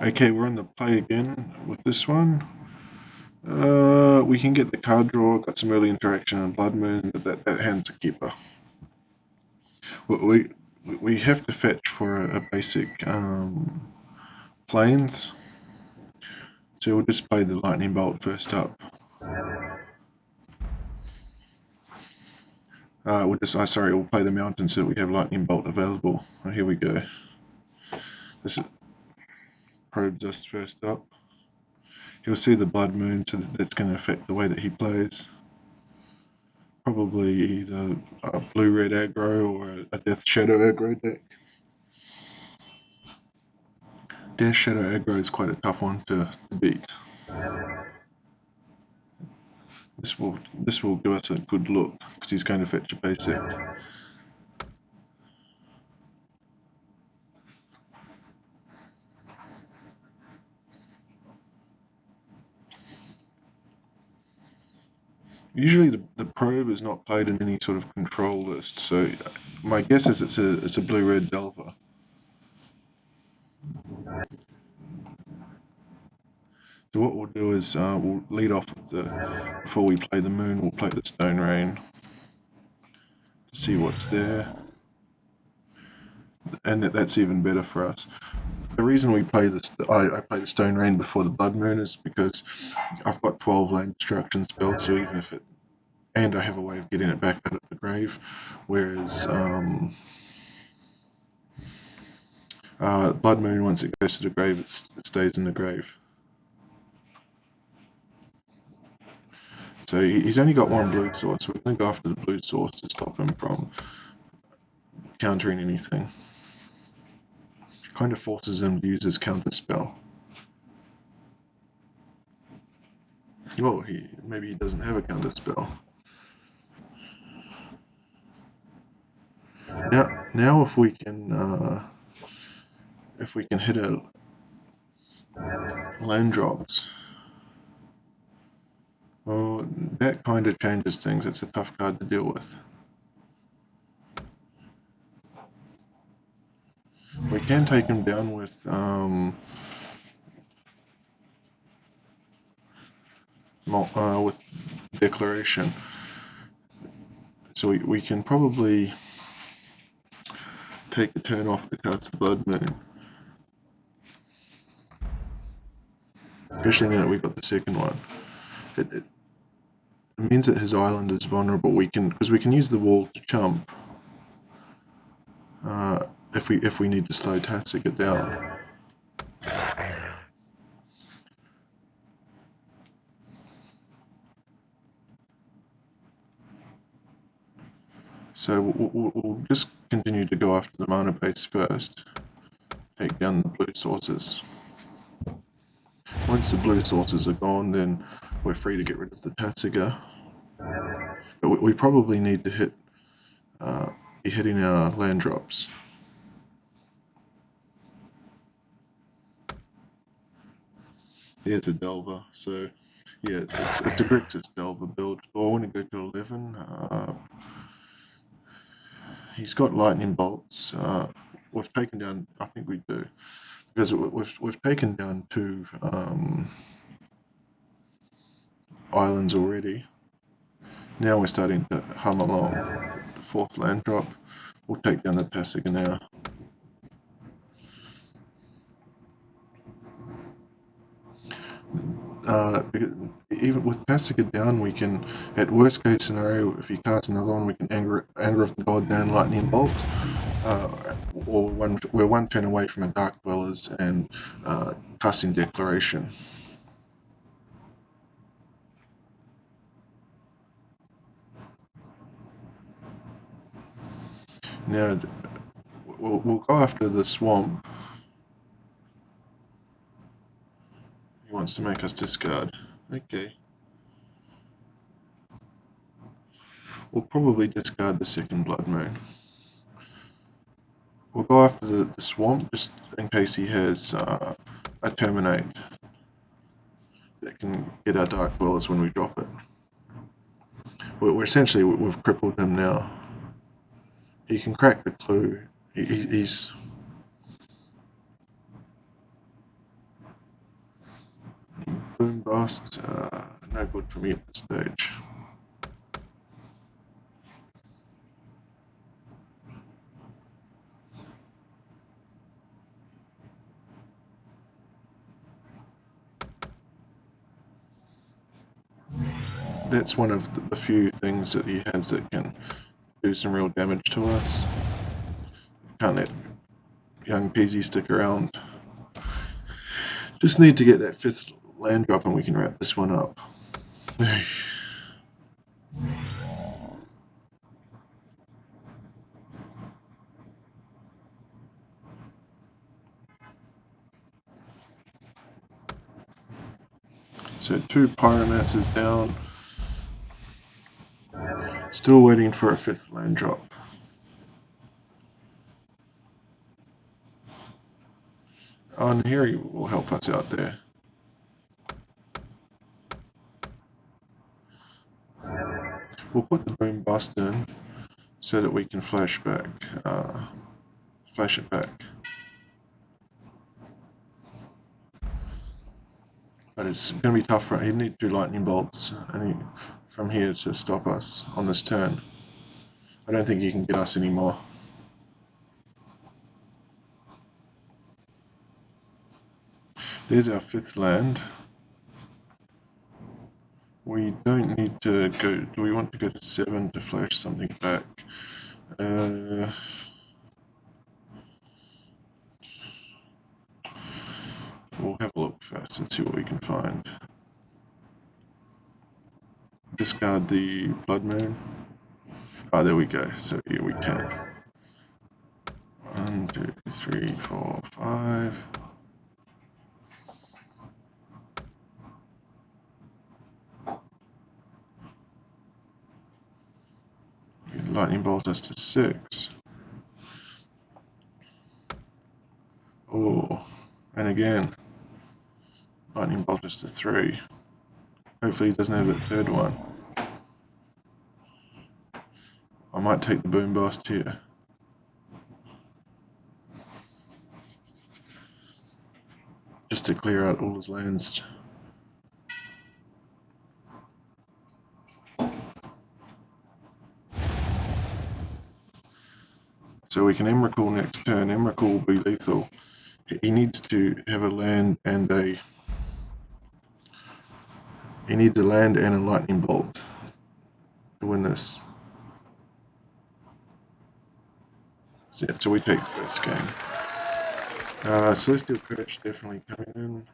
Okay, we're on the play again with this one. We can get the card draw, got some early interaction on Blood Moon, but that hand's a keeper. We have to fetch for a basic planes, so we'll just play the Lightning Bolt first up. We'll play the Mountain so that we have Lightning Bolt available. Oh, here we go. This is probes us first up. He'll see the Blood Moon, so that's going to affect the way that he plays. Probably either a blue-red aggro or a Death Shadow aggro deck. Death Shadow aggro is quite a tough one to beat. This will give us a good look because he's going to fetch a basic. Usually the probe is not played in any sort of control list, so my guess is it's a blue-red Delver. So what we'll do is we'll lead off with before we play the moon, we'll play the Stone Rain to see what's there, and that's even better for us. The reason we play this, I play the Stone Rain before the Blood Moon is because I've got 12 land destruction spells, so even if and I have a way of getting it back out of the grave, whereas Blood Moon, once it goes to the grave, it stays in the grave. So he's only got one blue source, so we're going to go after the blue source to stop him from countering anything. Kind of forces him to use his counter spell. Well, maybe he doesn't have a counter spell. Now if we can hit a land drops, well, that kind of changes things. It's a tough card to deal with. We can take him down with declaration. So we can probably take a turn off the cast the Blood Moon. Especially now that we've got the second one. It means that his island is vulnerable. Because we can use the wall to jump if we need to slow Tatsiger down. So we'll just continue to go after the mana base first. Take down the blue sources. Once the blue sources are gone, then we're free to get rid of the Tatsiger. But we probably need to be hitting our land drops. There's a Delver, so yeah, it's a Grixis Delver build. I want to go to 11. He's got lightning bolts. We've taken down, I think we do, because we've taken down 2 islands already. Now we're starting to hum along. The 4th land drop. We'll take down the Tassiger now. Even with Tassiger down, we can, at worst case scenario, if he casts another one, we can Anger of the God down Lightning Bolt, or we're one turn away from a Dark Dwellers and casting Declaration. Now, we'll go after the Swamp. He wants to make us discard. Okay. We'll probably discard the second Blood Moon. We'll go after the Swamp just in case he has a Terminate that can get our Dark Dwellers when we drop it. We're essentially, we've crippled him now. He can crack the clue. He's Boom Blast, no good for me at this stage. That's one of the few things that he has that can do some real damage to us. Can't let young Peasy stick around. Just need to get that 5th land drop and we can wrap this one up. So 2 Pyromancers down. Still waiting for a 5th land drop. Oh, and here he will help us out there. We'll put the Boom Bust in so that we can flash it back. But it's going to be tough for him. He'd need 2 lightning bolts from here to stop us on this turn. I don't think he can get us anymore. There's our 5th land. We don't need to go. Do we want to go to 7 to flash something back? We'll have a look first and see what we can find. Discard the Blood Moon. Oh, there we go. So here we can. 1, 2, 3, 4, 5. Lightning bolt us to 6. Oh, and again, lightning bolt us to 3. Hopefully he doesn't have that 3rd one. I might take the Boom Blast here. Just to clear out all his lands. So we can Emrakul next turn. Emrakul will be lethal. He needs to have a land and a... He needs a land and a lightning bolt to win this. So, yeah, so we take the first game. Celestial Perch definitely coming in.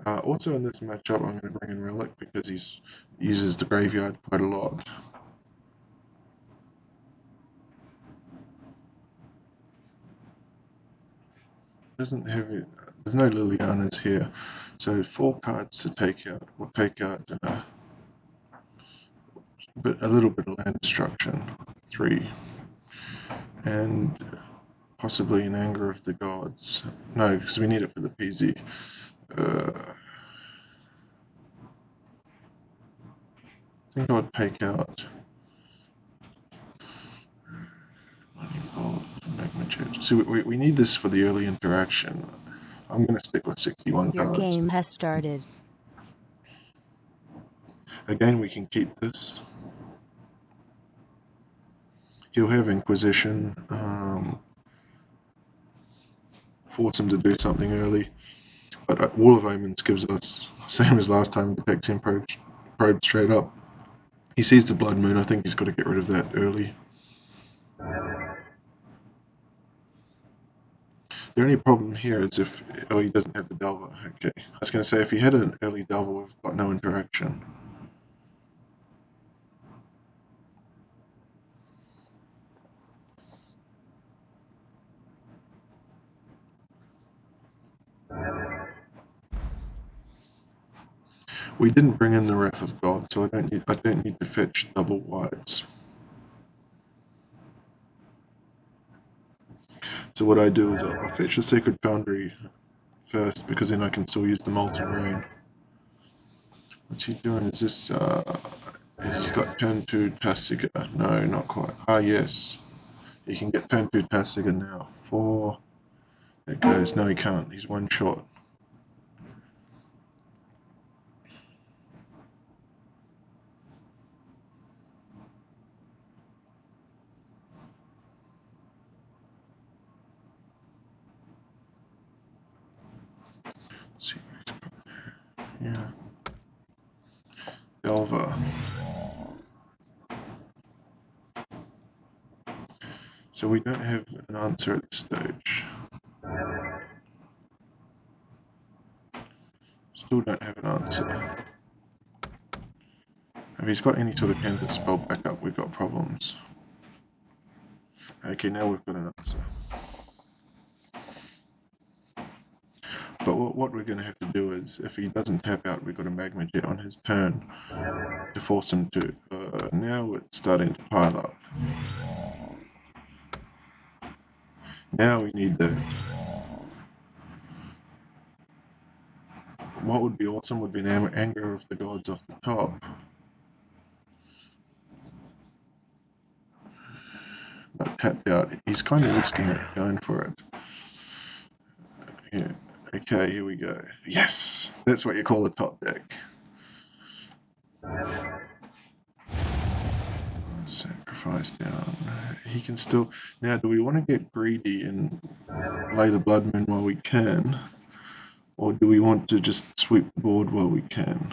Also in this matchup, I'm going to bring in Relic because he uses the graveyard quite a lot. Doesn't have it. There's no Lilianas here, so 4 cards to take out. We'll take out a little bit of land destruction, 3, and possibly an Anger of the Gods. No, because we need it for the PZ. I think I would take out So we need this for the early interaction. I'm going to stick with 61 Your cards. game has started. Again, we can keep this. He'll have Inquisition. Force him to do something early. But Wall of Omens gives us, same as last time, detects him probe straight up. He sees the Blood Moon. I think he's got to get rid of that early. The only problem here is if he doesn't have the Delver. Okay, I was going to say if he had an early Delver, we've got no interaction. We didn't bring in the Wrath of God, so I don't need to fetch double whites. So what I do is I'll fetch the Sacred Foundry first, because then I can still use the Molten Rain. What's he doing? Is this, he's got turn 2 Tasiga. No, not quite. Ah, yes. He can get turn 2 Tasiga now. 4. There it goes. No, he can't. He's 1 short. See, yeah, Delver. So we don't have an answer at this stage. Still don't have an answer. If he's got any sort of canvas spell back up, we've got problems. Okay, now we've got an answer. But what we're going to have to do is, if he doesn't tap out, we've got a magma jet on his turn to force him to. Now it's starting to pile up. Now we need that. What would be awesome would be an anger of the gods off the top. But tapped out. He's kind of risking it, going for it. Yeah. Okay, here we go. Yes! That's what you call a top deck. Sacrifice down. He can still... Now, do we want to get greedy and lay the Blood Moon while we can? Or do we want to just sweep the board while we can?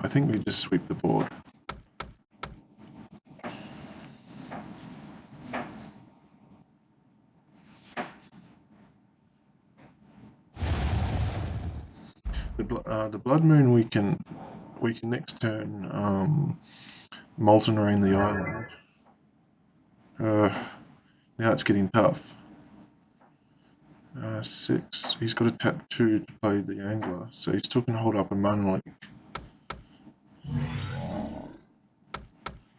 I think we just sweep the board. The Blood Moon we can next turn Molten Rain the island. Now it's getting tough. 6. He's got to tap 2 to play the Angler, so he still can hold up a Mana Leak.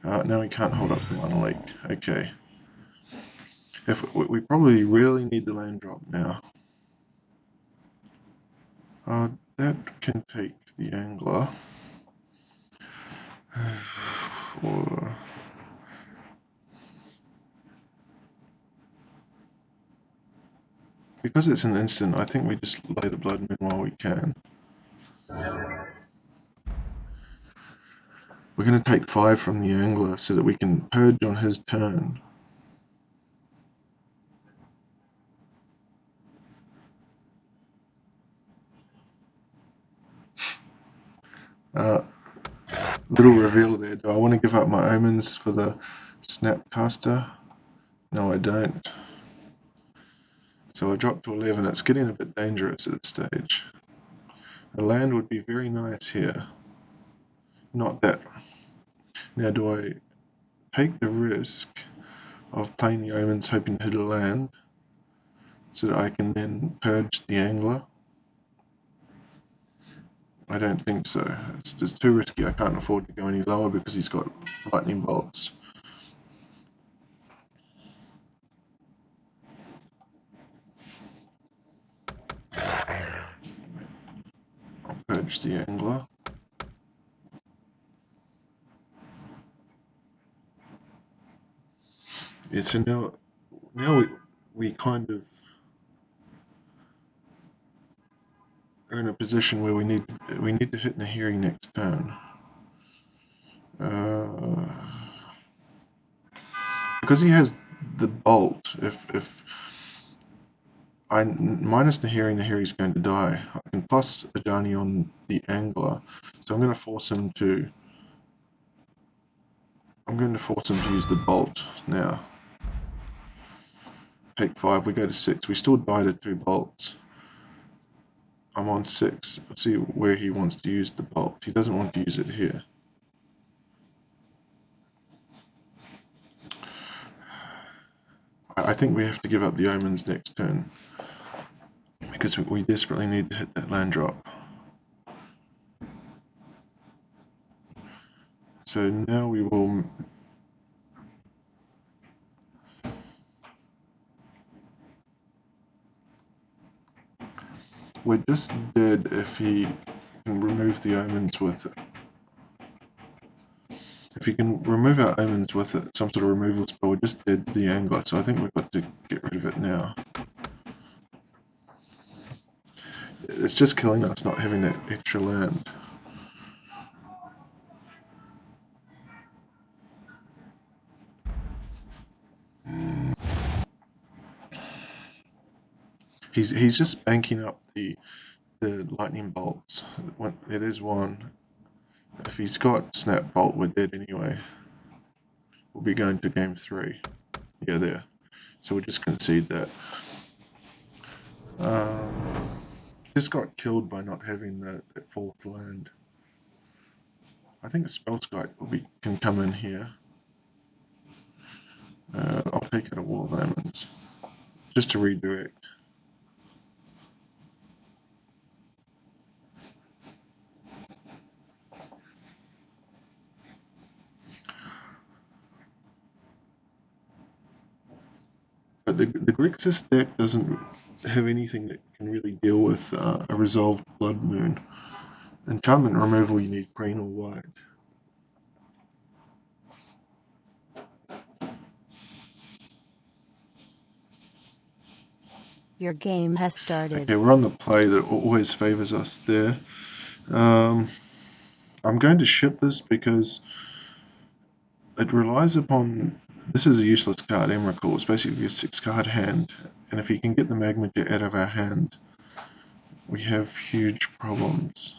Now he can't hold up the Mana Leak. Okay. If we probably really need the land drop now. That can take the Angler. Because it's an instant, I think we just lay the Blood Moon while we can. We're going to take 5 from the Angler so that we can purge on his turn. Little reveal there. Do I want to give up my omens for the Snapcaster? No, I don't. So I dropped to 11. It's getting a bit dangerous at this stage. A land would be very nice here. Not that. Now, do I take the risk of playing the omens hoping to hit a land so that I can then purge the Angler? I don't think so. It's just too risky. I can't afford to go any lower because he's got lightning bolts. I'll purge the Angler. Yeah, so now we kind of are in a position where we need to hit Nahiri next turn. Because he has the bolt, if I minus Nahiri's going to die. I can plus Ajani on the Angler, so I'm going to force him to use the bolt now. Take 5, we go to 6. We still die to 2 bolts. I'm on 6. Let's see where he wants to use the bolt. He doesn't want to use it here. I think we have to give up the omens next turn because we desperately need to hit that land drop. So now we will we're just dead if he can remove the omens with it. If he can remove our omens with it, some sort of removal spell, we're just dead to the Angler, so I think we've got to get rid of it now. It's just killing us not having that extra land. He's just banking up the lightning bolts. It is one. If he's got snap bolt, we're dead anyway. We'll be going to game 3. Yeah, there. So we'll just concede that. Just got killed by not having that 4th land. I think a Spellskite can come in here. I'll take out a Wall of Laments just to redirect. But the Grixis deck doesn't have anything that can really deal with a resolved Blood Moon. Enchantment removal, you need green or white. Your game has started. Okay, we're on the play that always favors us there. I'm going to ship this because it relies upon... This is a useless card, Emrakul. It's basically a 6-card hand, and if he can get the Magma Jet out of our hand, we have huge problems.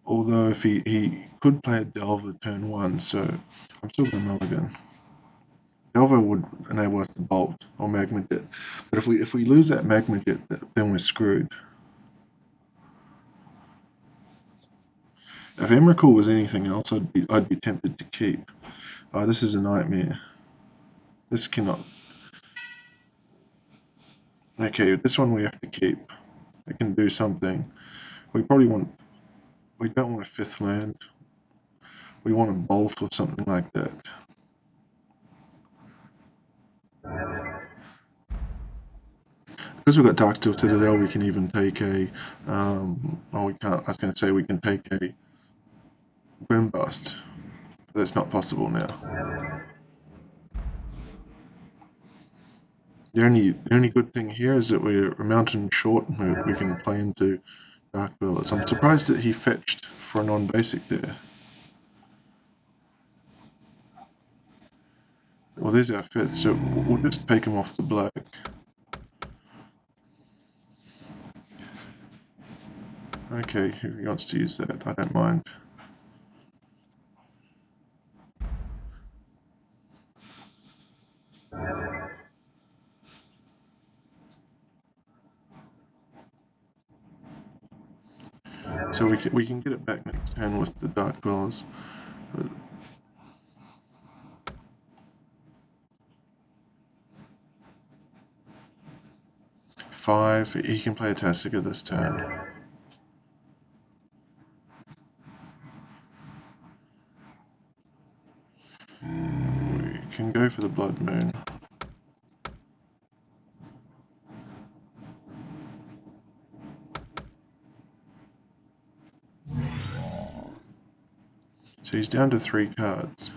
Although if he could play a Delver turn 1, so I'm still going to mulligan. Delver would enable us to bolt or Magma Jet, but if we lose that Magma Jet, then we're screwed. If Emrakul was anything else, I'd be tempted to keep. This is a nightmare. This cannot... Okay, this one we have to keep. It can do something. We don't want a 5th land. We want a bolt or something like that. Because we've got Darksteel Citadel, we can even take a... we can't. I was going to say we can take a Boom Bust. But that's not possible now. The only good thing here is that we're a mountain short and we can play into Dark Dwellers. I'm surprised that he fetched for a non-basic there. Well, there's our 5th, so we'll just take him off the black. Okay, if he wants to use that, I don't mind. So we can get it back next turn with the Dark Dwellers. But 5, he can play a Tasiga this turn. We can go for the Blood Moon. So he's down to 3 cards.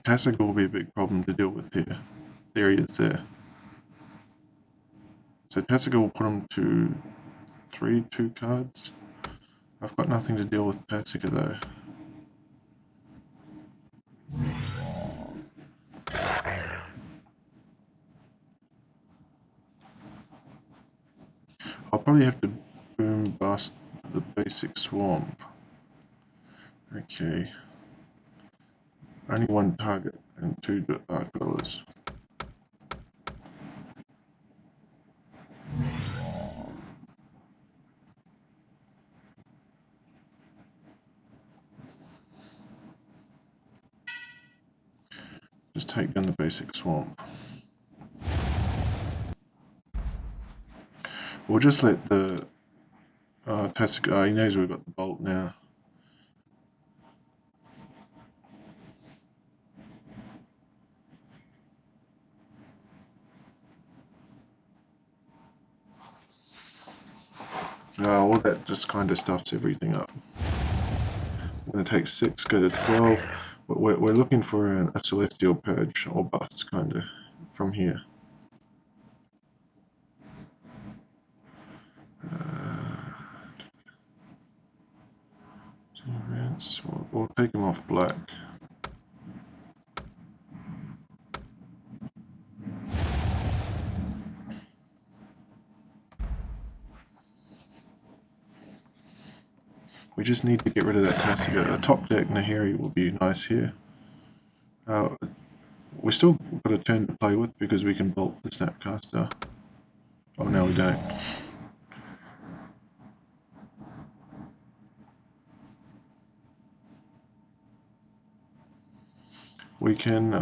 Tasiga will be a big problem to deal with here. There he is there. So Tasiga will put him to 2 cards. I've got nothing to deal with Tasiga though. I'll probably have to Boom Bust the basic Swamp. Okay. Only 1 target and 2 Dark Dwellers. Just take down the basic Swamp. We'll just let the Tasiga... he knows we've got the Bolt now. Well, that just kind of stuffs everything up. I'm going to take 6, go to 12. We're looking for a Celestial Purge or Bust, kind of, from here. We'll take him off black. We just need to get rid of that Tasiga. A top deck Nahiri will be nice here. We still got a turn to play with because we can bolt the Snapcaster. Oh, no we don't. We can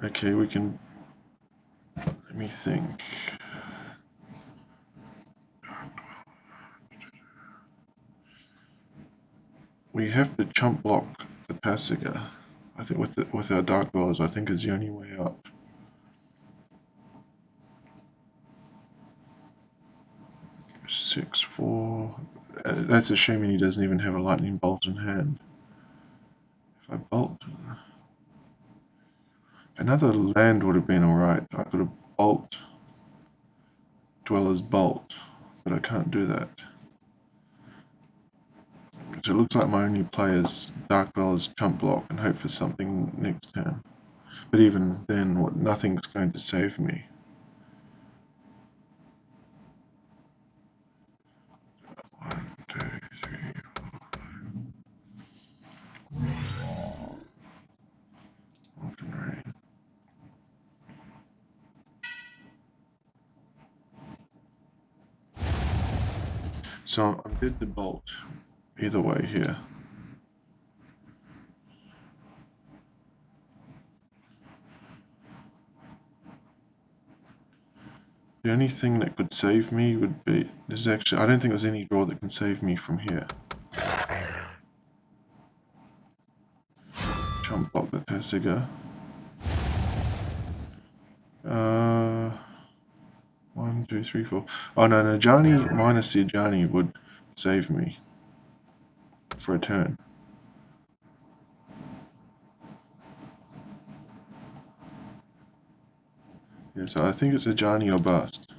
okay, we can, let me think. We have to chump block the Tasiga. I think with our Dark Boros, I think is the only way up. 6-4. That's assuming he doesn't even have a lightning bolt in hand. If I bolt, another land would have been alright. I could have bolt Dweller's Bolt, but I can't do that. So it looks like my only play is Dark Dweller's chump block and hope for something next turn. But even then, nothing's going to save me. One, two, three, 4. Molten Rain. So I'm dead to bolt either way here. The only thing that could save me would be, I don't think there's any draw that can save me from here. Jump block the Tasiga. 1, 2, 3, 4. Oh no, Najani minus the Ajani would save me for a turn. Yeah, so I think it's Ajani or bust.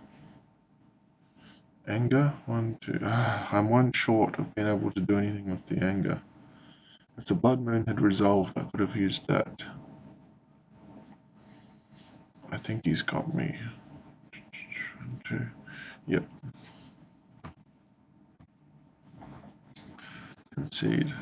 Anger? 1, 2. I'm one short of being able to do anything with the anger. If the Blood Moon had resolved, I could have used that. I think he's got me. 1, 2. Yep. Concede.